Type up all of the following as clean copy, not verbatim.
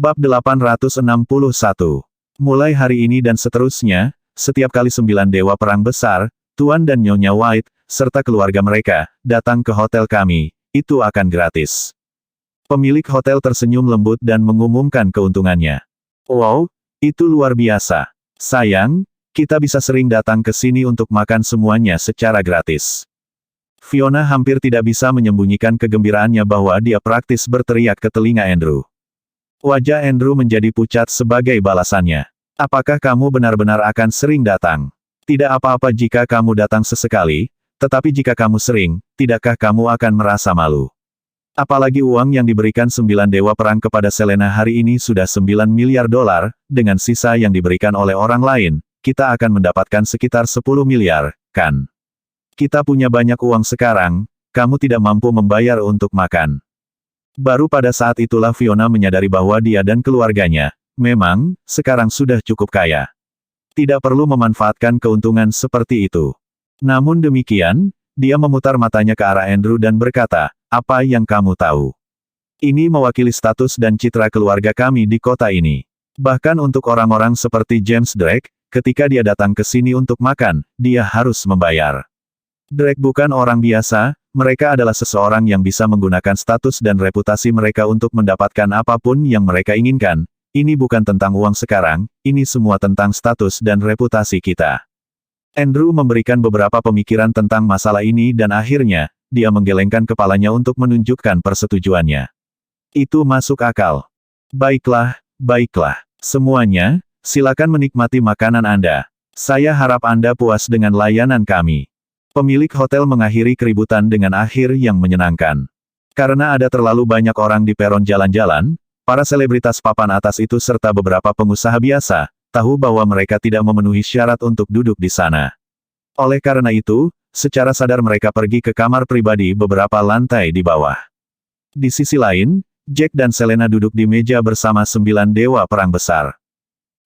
Bab 861. Mulai hari ini dan seterusnya, setiap kali 9 dewa perang besar, Tuan dan Nyonya White, serta keluarga mereka, datang ke hotel kami, itu akan gratis. Pemilik hotel tersenyum lembut dan mengumumkan keuntungannya. Wow, itu luar biasa. Sayang, kita bisa sering datang ke sini untuk makan semuanya secara gratis. Fiona hampir tidak bisa menyembunyikan kegembiraannya bahwa dia praktis berteriak ke telinga Andrew. Wajah Andrew menjadi pucat sebagai balasannya. Apakah kamu benar-benar akan sering datang? Tidak apa-apa jika kamu datang sesekali, tetapi jika kamu sering, tidakkah kamu akan merasa malu? Apalagi uang yang diberikan 9 dewa perang kepada Selena hari ini sudah 9 miliar dolar, dengan sisa yang diberikan oleh orang lain, kita akan mendapatkan sekitar 10 miliar, kan? Kita punya banyak uang sekarang, kamu tidak mampu membayar untuk makan. Baru pada saat itulah Fiona menyadari bahwa dia dan keluarganya, memang, sekarang sudah cukup kaya. Tidak perlu memanfaatkan keuntungan seperti itu. Namun demikian, dia memutar matanya ke arah Andrew dan berkata, apa yang kamu tahu? Ini mewakili status dan citra keluarga kami di kota ini. Bahkan untuk orang-orang seperti James Drake, ketika dia datang ke sini untuk makan, dia harus membayar. Drake bukan orang biasa, mereka adalah seseorang yang bisa menggunakan status dan reputasi mereka untuk mendapatkan apapun yang mereka inginkan. Ini bukan tentang uang sekarang, ini semua tentang status dan reputasi kita. Andrew memberikan beberapa pemikiran tentang masalah ini dan akhirnya, dia menggelengkan kepalanya untuk menunjukkan persetujuannya. Itu masuk akal. Baiklah, baiklah. Semuanya, silakan menikmati makanan Anda. Saya harap Anda puas dengan layanan kami. Pemilik hotel mengakhiri keributan dengan akhir yang menyenangkan. Karena ada terlalu banyak orang di peron jalan-jalan, para selebritas papan atas itu serta beberapa pengusaha biasa, tahu bahwa mereka tidak memenuhi syarat untuk duduk di sana. Oleh karena itu, secara sadar mereka pergi ke kamar pribadi beberapa lantai di bawah. Di sisi lain, Jack dan Selena duduk di meja bersama 9 dewa perang besar.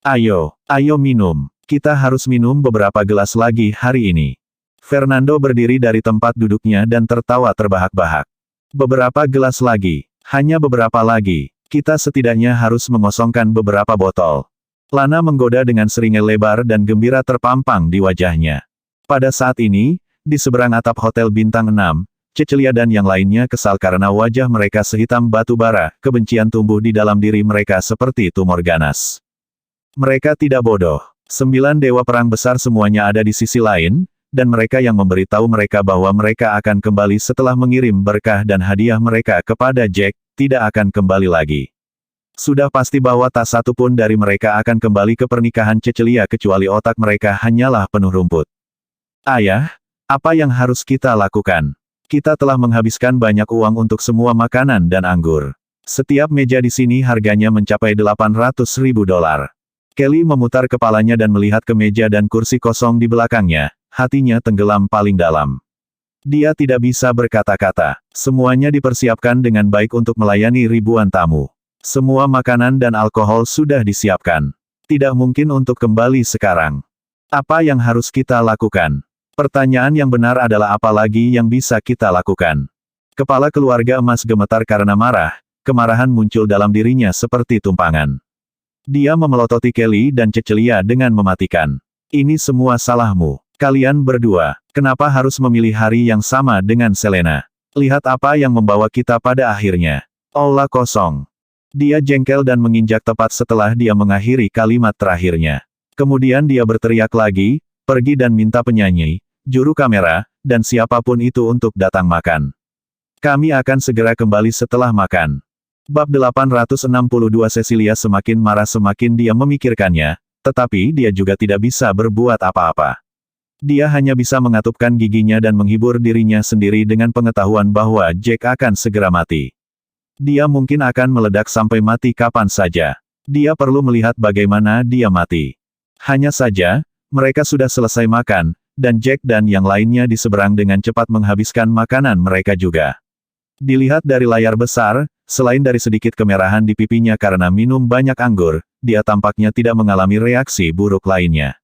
Ayo minum. Kita harus minum beberapa gelas lagi hari ini. Fernando berdiri dari tempat duduknya dan tertawa terbahak-bahak. Beberapa gelas lagi. Hanya beberapa lagi. Kita setidaknya harus mengosongkan beberapa botol. Lana menggoda dengan seringel lebar dan gembira terpampang di wajahnya. Pada saat ini, di seberang atap hotel bintang 6, Cecelia dan yang lainnya kesal karena wajah mereka sehitam batu bara, kebencian tumbuh di dalam diri mereka seperti tumor ganas. Mereka tidak bodoh. 9 dewa perang besar semuanya ada di sisi lain, dan mereka yang memberitahu mereka bahwa mereka akan kembali setelah mengirim berkah dan hadiah mereka kepada Jack, tidak akan kembali lagi. Sudah pasti bahwa tak satu pun dari mereka akan kembali ke pernikahan Cecelia kecuali otak mereka hanyalah penuh rumput. Ayah, apa yang harus kita lakukan? Kita telah menghabiskan banyak uang untuk semua makanan dan anggur. Setiap meja di sini harganya mencapai 800.000 dolar. Kelly memutar kepalanya dan melihat ke meja dan kursi kosong di belakangnya. Hatinya tenggelam paling dalam. Dia tidak bisa berkata-kata. Semuanya dipersiapkan dengan baik untuk melayani ribuan tamu. Semua makanan dan alkohol sudah disiapkan. Tidak mungkin untuk kembali sekarang. Apa yang harus kita lakukan? Pertanyaan yang benar adalah apa lagi yang bisa kita lakukan? Kepala keluarga emas gemetar karena marah, kemarahan muncul dalam dirinya seperti tumpangan. Dia memelototi Kelly dan Cecelia dengan mematikan. Ini semua salahmu. Kalian berdua, kenapa harus memilih hari yang sama dengan Selena? Lihat apa yang membawa kita pada akhirnya. Aula kosong. Dia jengkel dan menginjak tepat setelah dia mengakhiri kalimat terakhirnya. Kemudian dia berteriak lagi, pergi dan minta penyanyi, juru kamera, dan siapapun itu untuk datang makan. Kami akan segera kembali setelah makan. Bab 862 Cecilia semakin marah semakin dia memikirkannya, tetapi dia juga tidak bisa berbuat apa-apa. Dia hanya bisa mengatupkan giginya dan menghibur dirinya sendiri dengan pengetahuan bahwa Jack akan segera mati. Dia mungkin akan meledak sampai mati kapan saja. Dia perlu melihat bagaimana dia mati. Hanya saja, mereka sudah selesai makan, dan Jack dan yang lainnya di seberang dengan cepat menghabiskan makanan mereka juga. Dilihat dari layar besar, selain dari sedikit kemerahan di pipinya karena minum banyak anggur, dia tampaknya tidak mengalami reaksi buruk lainnya.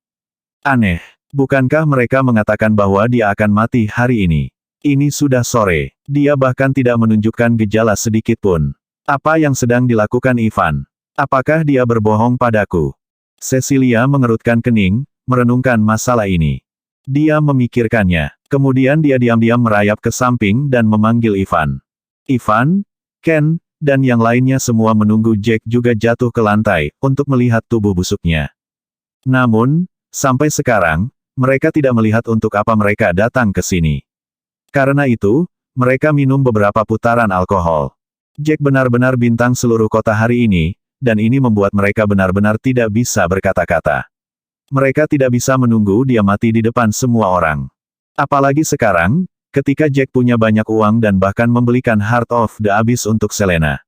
Aneh. Bukankah mereka mengatakan bahwa dia akan mati hari ini? Ini sudah sore. Dia bahkan tidak menunjukkan gejala sedikit pun. Apa yang sedang dilakukan Ivan? Apakah dia berbohong padaku? Cecilia mengerutkan kening, merenungkan masalah ini. Dia memikirkannya. Kemudian dia diam-diam merayap ke samping dan memanggil Ivan. Ivan, Ken, dan yang lainnya semua menunggu Jack juga jatuh ke lantai, untuk melihat tubuh busuknya. Namun, sampai sekarang, mereka tidak melihat untuk apa mereka datang ke sini. Karena itu, mereka minum beberapa putaran alkohol. Jack benar-benar bintang seluruh kota hari ini, dan ini membuat mereka benar-benar tidak bisa berkata-kata. Mereka tidak bisa menunggu dia mati di depan semua orang. Apalagi sekarang, ketika Jack punya banyak uang dan bahkan membelikan Heart of the Abyss untuk Selena.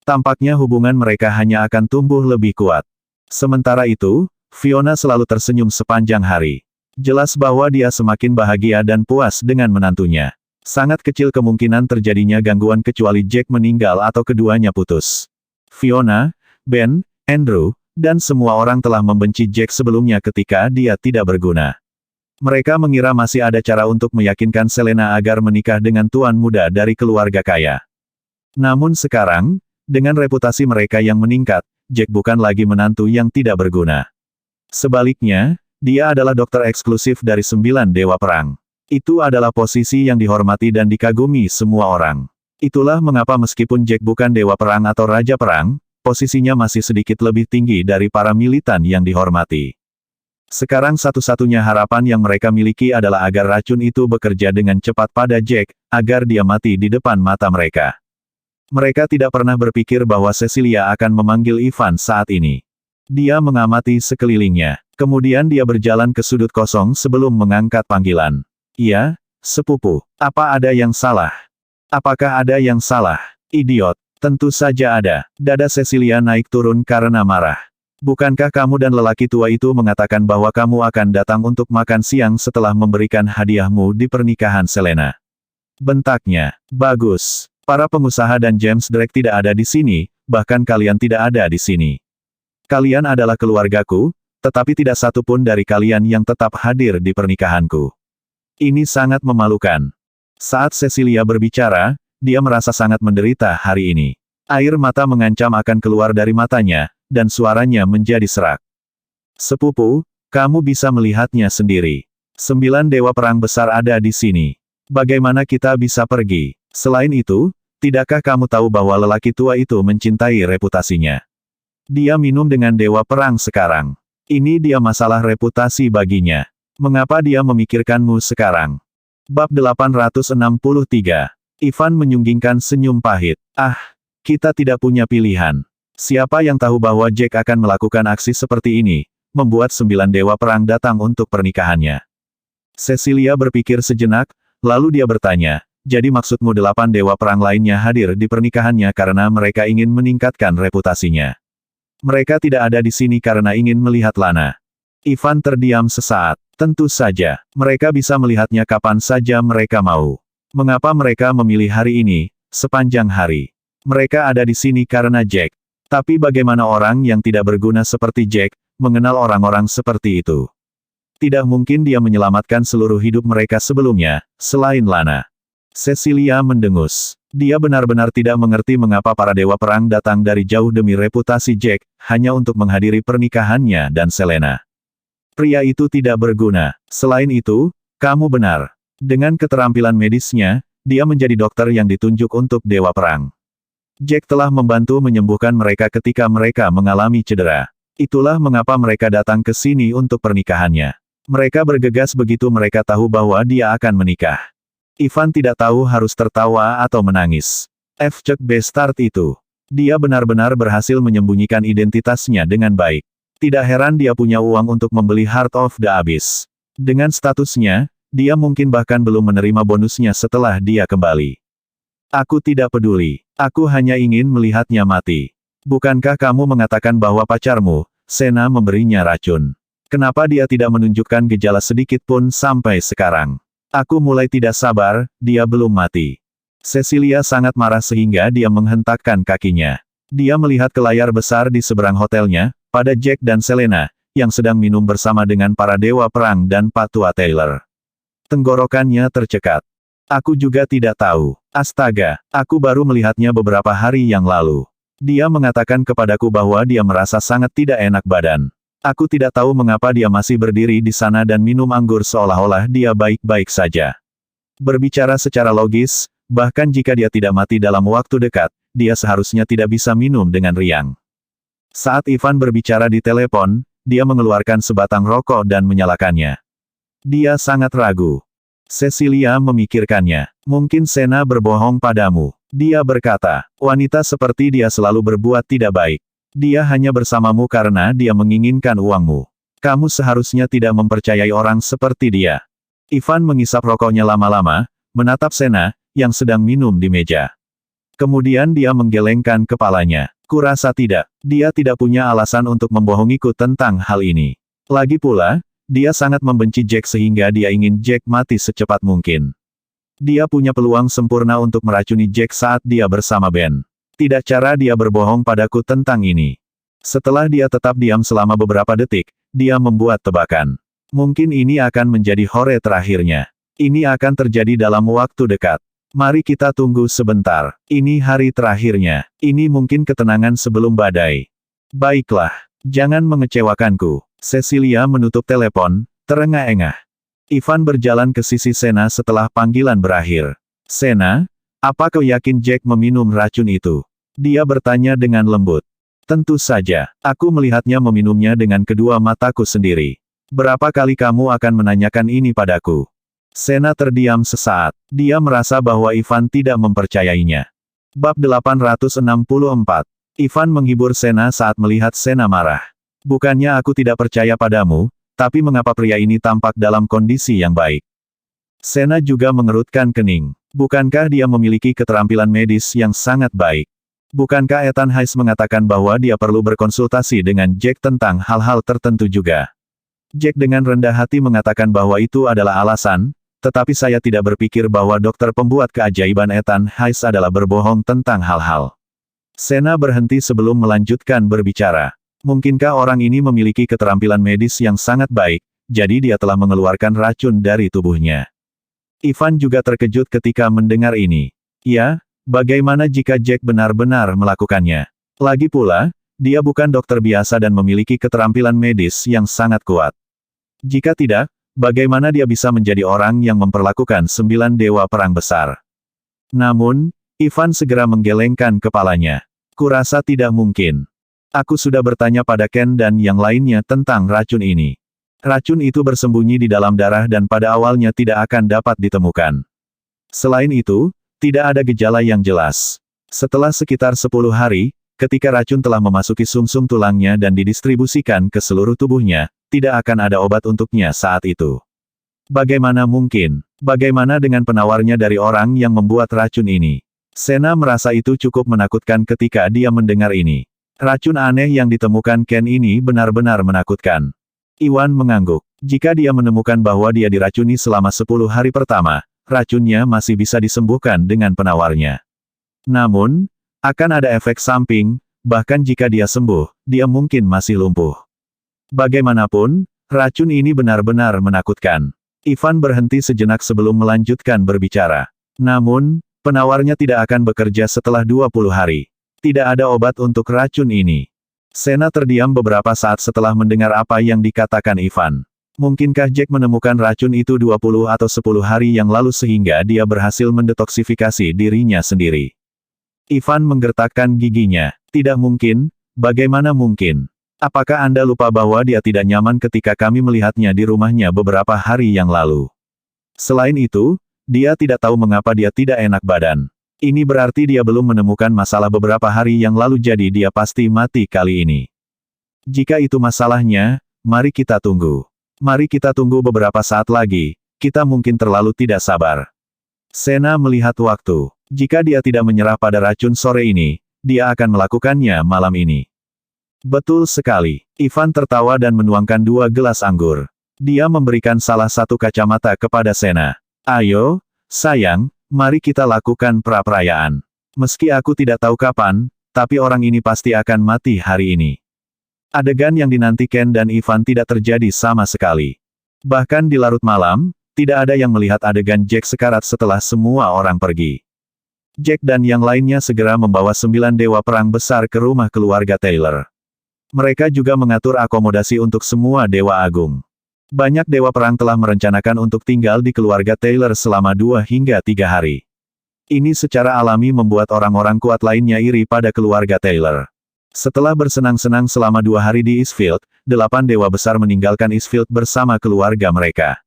Tampaknya hubungan mereka hanya akan tumbuh lebih kuat. Sementara itu, Fiona selalu tersenyum sepanjang hari. Jelas bahwa dia semakin bahagia dan puas dengan menantunya. Sangat kecil kemungkinan terjadinya gangguan kecuali Jack meninggal atau keduanya putus. Fiona, Ben, Andrew, dan semua orang telah membenci Jack sebelumnya ketika dia tidak berguna. Mereka mengira masih ada cara untuk meyakinkan Selena agar menikah dengan tuan muda dari keluarga kaya. Namun sekarang, dengan reputasi mereka yang meningkat, Jack bukan lagi menantu yang tidak berguna. Sebaliknya, dia adalah dokter eksklusif dari 9 dewa perang. Itu adalah posisi yang dihormati dan dikagumi semua orang. Itulah mengapa meskipun Jack bukan dewa perang atau raja perang, posisinya masih sedikit lebih tinggi dari para militan yang dihormati. Sekarang satu-satunya harapan yang mereka miliki adalah agar racun itu bekerja dengan cepat pada Jack, agar dia mati di depan mata mereka. Mereka tidak pernah berpikir bahwa Cecilia akan memanggil Ivan saat ini. Dia mengamati sekelilingnya. Kemudian dia berjalan ke sudut kosong sebelum mengangkat panggilan. "Iya, sepupu. Apa ada yang salah?" "Apakah ada yang salah? Idiot. Tentu saja ada." Dada Cecilia naik turun karena marah. "Bukankah kamu dan lelaki tua itu mengatakan bahwa kamu akan datang untuk makan siang setelah memberikan hadiahmu di pernikahan Selena?" Bentaknya. "Bagus. Para pengusaha dan James Drake tidak ada di sini, bahkan kalian tidak ada di sini. Kalian adalah keluargaku, tetapi tidak satu pun dari kalian yang tetap hadir di pernikahanku. Ini sangat memalukan." Saat Cecilia berbicara, dia merasa sangat menderita hari ini. Air mata mengancam akan keluar dari matanya, dan suaranya menjadi serak. "Sepupu, kamu bisa melihatnya sendiri. 9 dewa perang besar ada di sini. Bagaimana kita bisa pergi? Selain itu, tidakkah kamu tahu bahwa lelaki tua itu mencintai reputasinya? Dia minum dengan dewa perang sekarang. Ini dia masalah reputasi baginya. Mengapa dia memikirkanmu sekarang?" Bab 863. Ivan menyunggingkan senyum pahit. "Ah, kita tidak punya pilihan. Siapa yang tahu bahwa Jack akan melakukan aksi seperti ini, membuat 9 dewa perang datang untuk pernikahannya." Cecilia berpikir sejenak, lalu dia bertanya, "Jadi maksudmu 8 dewa perang lainnya hadir di pernikahannya karena mereka ingin meningkatkan reputasinya? Mereka tidak ada di sini karena ingin melihat Lana?" Ivan terdiam sesaat. "Tentu saja, mereka bisa melihatnya kapan saja mereka mau. Mengapa mereka memilih hari ini, sepanjang hari? Mereka ada di sini karena Jack. Tapi bagaimana orang yang tidak berguna seperti Jack, mengenal orang-orang seperti itu? Tidak mungkin dia menyelamatkan seluruh hidup mereka sebelumnya, selain Lana." Cecilia mendengus. Dia benar-benar tidak mengerti mengapa para dewa perang datang dari jauh demi reputasi Jack, hanya untuk menghadiri pernikahannya dan Selena. Pria itu tidak berguna. Selain itu, kamu benar. Dengan keterampilan medisnya, dia menjadi dokter yang ditunjuk untuk dewa perang. Jack telah membantu menyembuhkan mereka ketika mereka mengalami cedera. Itulah mengapa mereka datang ke sini untuk pernikahannya. Mereka bergegas begitu mereka tahu bahwa dia akan menikah. Ivan tidak tahu harus tertawa atau menangis. Cek Bestart itu. Dia benar-benar berhasil menyembunyikan identitasnya dengan baik. Tidak heran dia punya uang untuk membeli Heart of the Abyss. Dengan statusnya, dia mungkin bahkan belum menerima bonusnya setelah dia kembali. "Aku tidak peduli. Aku hanya ingin melihatnya mati. Bukankah kamu mengatakan bahwa pacarmu, Sena memberinya racun? Kenapa dia tidak menunjukkan gejala sedikit pun sampai sekarang? Aku mulai tidak sabar, dia belum mati." Cecilia sangat marah sehingga dia menghentakkan kakinya. Dia melihat ke layar besar di seberang hotelnya, pada Jack dan Selena, yang sedang minum bersama dengan para dewa perang dan Pak Tua Taylor. Tenggorokannya tercekat. "Aku juga tidak tahu. Astaga, aku baru melihatnya beberapa hari yang lalu. Dia mengatakan kepadaku bahwa dia merasa sangat tidak enak badan. Aku tidak tahu mengapa dia masih berdiri di sana dan minum anggur seolah-olah dia baik-baik saja. Berbicara secara logis, bahkan jika dia tidak mati dalam waktu dekat, dia seharusnya tidak bisa minum dengan riang. Saat Ivan berbicara di telepon, dia mengeluarkan sebatang rokok dan menyalakannya. Dia sangat ragu. Cecilia memikirkannya. Mungkin Sena berbohong padamu. Dia berkata, wanita seperti dia selalu berbuat tidak baik. Dia hanya bersamamu karena dia menginginkan uangmu. Kamu seharusnya tidak mempercayai orang seperti dia. Ivan mengisap rokoknya lama-lama, menatap Sena, yang sedang minum di meja. Kemudian dia menggelengkan kepalanya. Kurasa tidak. Dia tidak punya alasan untuk membohongiku tentang hal ini. Lagi pula, dia sangat membenci Jack sehingga dia ingin Jack mati secepat mungkin. Dia punya peluang sempurna untuk meracuni Jack saat dia bersama Ben. Tidak cara dia berbohong padaku tentang ini. Setelah dia tetap diam selama beberapa detik, dia membuat tebakan. Mungkin ini akan menjadi hore terakhirnya. Ini akan terjadi dalam waktu dekat. Mari kita tunggu sebentar. Ini hari terakhirnya. Ini mungkin ketenangan sebelum badai. Baiklah. Jangan mengecewakanku. Cecilia menutup telepon, terengah-engah. Ivan berjalan ke sisi Sena setelah panggilan berakhir. Sena, apa kau yakin Jack meminum racun itu? Dia bertanya dengan lembut. Tentu saja, aku melihatnya meminumnya dengan kedua mataku sendiri. Berapa kali kamu akan menanyakan ini padaku? Sena terdiam sesaat. Dia merasa bahwa Ivan tidak mempercayainya. Bab 864. Ivan menghibur Sena saat melihat Sena marah. Bukannya aku tidak percaya padamu, tapi mengapa pria ini tampak dalam kondisi yang baik? Sena juga mengerutkan kening. Bukankah dia memiliki keterampilan medis yang sangat baik? Bukankah Ethan Hayes mengatakan bahwa dia perlu berkonsultasi dengan Jack tentang hal-hal tertentu juga? Jack dengan rendah hati mengatakan bahwa itu adalah alasan, tetapi saya tidak berpikir bahwa dokter pembuat keajaiban Ethan Hayes adalah berbohong tentang hal-hal. Sena berhenti sebelum melanjutkan berbicara. Mungkinkah orang ini memiliki keterampilan medis yang sangat baik, jadi dia telah mengeluarkan racun dari tubuhnya? Ivan juga terkejut ketika mendengar ini. Ya, bagaimana jika Jack benar-benar melakukannya? Lagi pula, dia bukan dokter biasa dan memiliki keterampilan medis yang sangat kuat. Jika tidak, bagaimana dia bisa menjadi orang yang memperlakukan 9 dewa perang besar? Namun, Ivan segera menggelengkan kepalanya. Kurasa tidak mungkin. Aku sudah bertanya pada Ken dan yang lainnya tentang racun ini. Racun itu bersembunyi di dalam darah dan pada awalnya tidak akan dapat ditemukan. Selain itu, tidak ada gejala yang jelas. Setelah sekitar 10 hari, ketika racun telah memasuki sumsum tulangnya dan didistribusikan ke seluruh tubuhnya, tidak akan ada obat untuknya saat itu. Bagaimana mungkin? Bagaimana dengan penawarnya dari orang yang membuat racun ini? Sena merasa itu cukup menakutkan ketika dia mendengar ini. Racun aneh yang ditemukan Ken ini benar-benar menakutkan. Iwan mengangguk. Jika dia menemukan bahwa dia diracuni selama 10 hari pertama, racunnya masih bisa disembuhkan dengan penawarnya. Namun, akan ada efek samping, bahkan jika dia sembuh, dia mungkin masih lumpuh. Bagaimanapun, racun ini benar-benar menakutkan. Ivan berhenti sejenak sebelum melanjutkan berbicara. Namun, penawarnya tidak akan bekerja setelah 20 hari. Tidak ada obat untuk racun ini. Sena terdiam beberapa saat setelah mendengar apa yang dikatakan Ivan. Mungkinkah Jack menemukan racun itu 20 atau 10 hari yang lalu sehingga dia berhasil mendetoksifikasi dirinya sendiri? Ivan menggertakkan giginya. Tidak mungkin, bagaimana mungkin? Apakah Anda lupa bahwa dia tidak nyaman ketika kami melihatnya di rumahnya beberapa hari yang lalu? Selain itu, dia tidak tahu mengapa dia tidak enak badan. Ini berarti dia belum menemukan masalah beberapa hari yang lalu jadi dia pasti mati kali ini. Jika itu masalahnya, mari kita tunggu. Mari kita tunggu beberapa saat lagi, kita mungkin terlalu tidak sabar. Sena melihat waktu. Jika dia tidak menyerah pada racun sore ini, dia akan melakukannya malam ini. Betul sekali. Ivan tertawa dan menuangkan 2 gelas anggur. Dia memberikan salah satu kacamata kepada Sena. Ayo, sayang, mari kita lakukan pra-perayaan. Meski aku tidak tahu kapan, tapi orang ini pasti akan mati hari ini. Adegan yang dinanti Ken dan Ivan tidak terjadi sama sekali. Bahkan di larut malam, tidak ada yang melihat adegan Jack sekarat setelah semua orang pergi. Jack dan yang lainnya segera membawa 9 dewa perang besar ke rumah keluarga Taylor. Mereka juga mengatur akomodasi untuk semua dewa agung. Banyak dewa perang telah merencanakan untuk tinggal di keluarga Taylor selama 2 hingga 3 hari. Ini secara alami membuat orang-orang kuat lainnya iri pada keluarga Taylor. Setelah bersenang-senang selama 2 hari di Eastfield, 8 dewa besar meninggalkan Eastfield bersama keluarga mereka.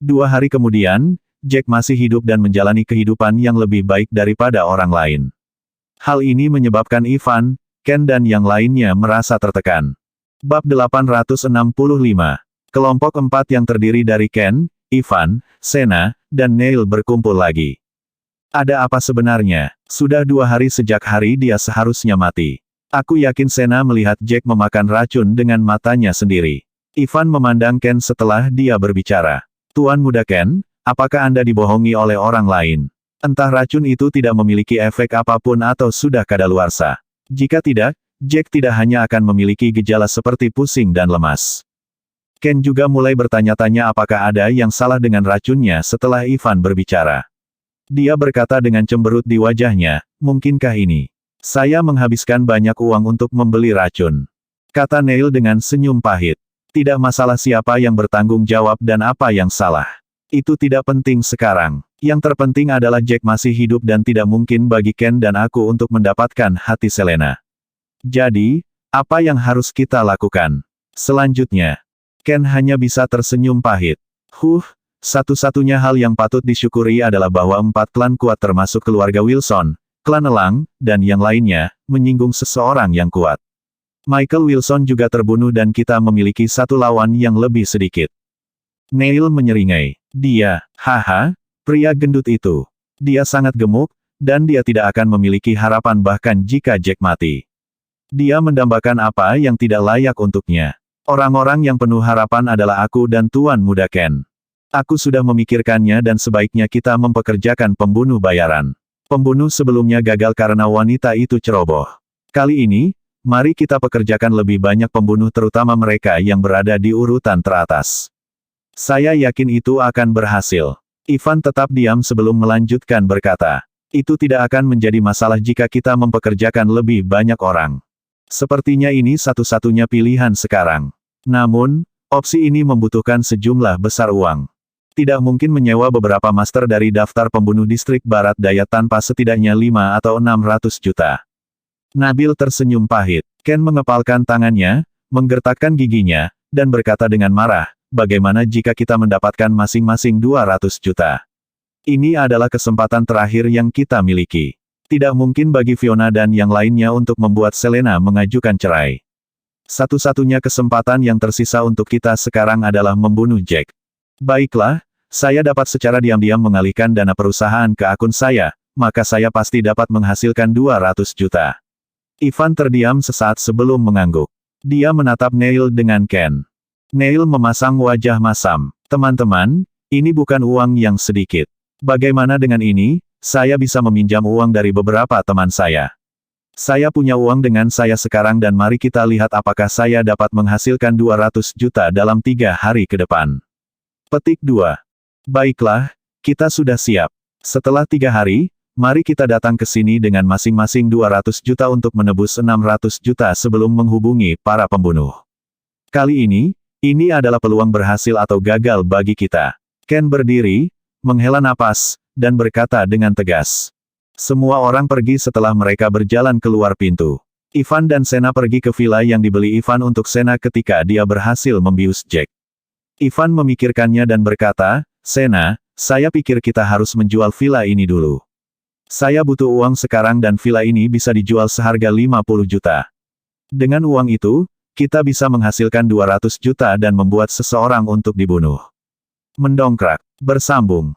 2 hari kemudian, Jack masih hidup dan menjalani kehidupan yang lebih baik daripada orang lain. Hal ini menyebabkan Ivan, Ken dan yang lainnya merasa tertekan. Bab 865. Kelompok 4 yang terdiri dari Ken, Ivan, Sena, dan Neil berkumpul lagi. Ada apa sebenarnya? Sudah 2 hari sejak hari dia seharusnya mati. Aku yakin Sena melihat Jack memakan racun dengan matanya sendiri. Ivan memandang Ken setelah dia berbicara. Tuan Muda Ken, apakah Anda dibohongi oleh orang lain? Entah racun itu tidak memiliki efek apapun atau sudah kadaluarsa. Jika tidak, Jack tidak hanya akan memiliki gejala seperti pusing dan lemas. Ken juga mulai bertanya-tanya apakah ada yang salah dengan racunnya setelah Ivan berbicara. Dia berkata dengan cemberut di wajahnya, mungkinkah ini? Saya menghabiskan banyak uang untuk membeli racun. Kata Neil dengan senyum pahit. Tidak masalah siapa yang bertanggung jawab dan apa yang salah. Itu tidak penting sekarang. Yang terpenting adalah Jack masih hidup dan tidak mungkin bagi Ken dan aku untuk mendapatkan hati Selena. Jadi, apa yang harus kita lakukan? Selanjutnya, Ken hanya bisa tersenyum pahit. Satu-satunya hal yang patut disyukuri adalah bahwa 4 klan kuat termasuk keluarga Wilson, klan Elang, dan yang lainnya, menyinggung seseorang yang kuat. Michael Wilson juga terbunuh dan kita memiliki satu lawan yang lebih sedikit. Neil menyeringai. Dia, pria gendut itu. Dia sangat gemuk, dan dia tidak akan memiliki harapan bahkan jika Jack mati. Dia mendambakan apa yang tidak layak untuknya. Orang-orang yang penuh harapan adalah aku dan Tuan Muda Ken. Aku sudah memikirkannya dan sebaiknya kita mempekerjakan pembunuh bayaran. Pembunuh sebelumnya gagal karena wanita itu ceroboh. Kali ini, mari kita pekerjakan lebih banyak pembunuh terutama mereka yang berada di urutan teratas. Saya yakin itu akan berhasil. Ivan tetap diam sebelum melanjutkan berkata. Itu tidak akan menjadi masalah jika kita mempekerjakan lebih banyak orang. Sepertinya ini satu-satunya pilihan sekarang. Namun, opsi ini membutuhkan sejumlah besar uang. Tidak mungkin menyewa beberapa master dari daftar pembunuh distrik barat daya tanpa setidaknya 5 atau 600 juta. Nabil tersenyum pahit. Ken mengepalkan tangannya, menggertakkan giginya, dan berkata dengan marah, bagaimana jika kita mendapatkan masing-masing 200 juta? Ini adalah kesempatan terakhir yang kita miliki. Tidak mungkin bagi Fiona dan yang lainnya untuk membuat Selena mengajukan cerai. Satu-satunya kesempatan yang tersisa untuk kita sekarang adalah membunuh Jack. Baiklah, saya dapat secara diam-diam mengalihkan dana perusahaan ke akun saya, maka saya pasti dapat menghasilkan 200 juta. Ivan terdiam sesaat sebelum mengangguk. Dia menatap Neil dengan Ken. Neil memasang wajah masam. Teman-teman, ini bukan uang yang sedikit. Bagaimana dengan ini? Saya bisa meminjam uang dari beberapa teman saya. Saya punya uang dengan saya sekarang dan mari kita lihat apakah saya dapat menghasilkan 200 juta dalam 3 hari ke depan. Petik 2. Baiklah, kita sudah siap. Setelah 3 hari, mari kita datang ke sini dengan masing-masing 200 juta untuk menebus 600 juta sebelum menghubungi para pembunuh. Kali ini adalah peluang berhasil atau gagal bagi kita. Ken berdiri, menghela napas, dan berkata dengan tegas. Semua orang pergi setelah mereka berjalan keluar pintu. Ivan dan Sena pergi ke villa yang dibeli Ivan untuk Sena ketika dia berhasil membius Jack. Ivan memikirkannya dan berkata, Sena, saya pikir kita harus menjual villa ini dulu. Saya butuh uang sekarang dan villa ini bisa dijual seharga 50 juta. Dengan uang itu, kita bisa menghasilkan 200 juta dan membuat seseorang untuk dibunuh. Mendongkrak. Bersambung.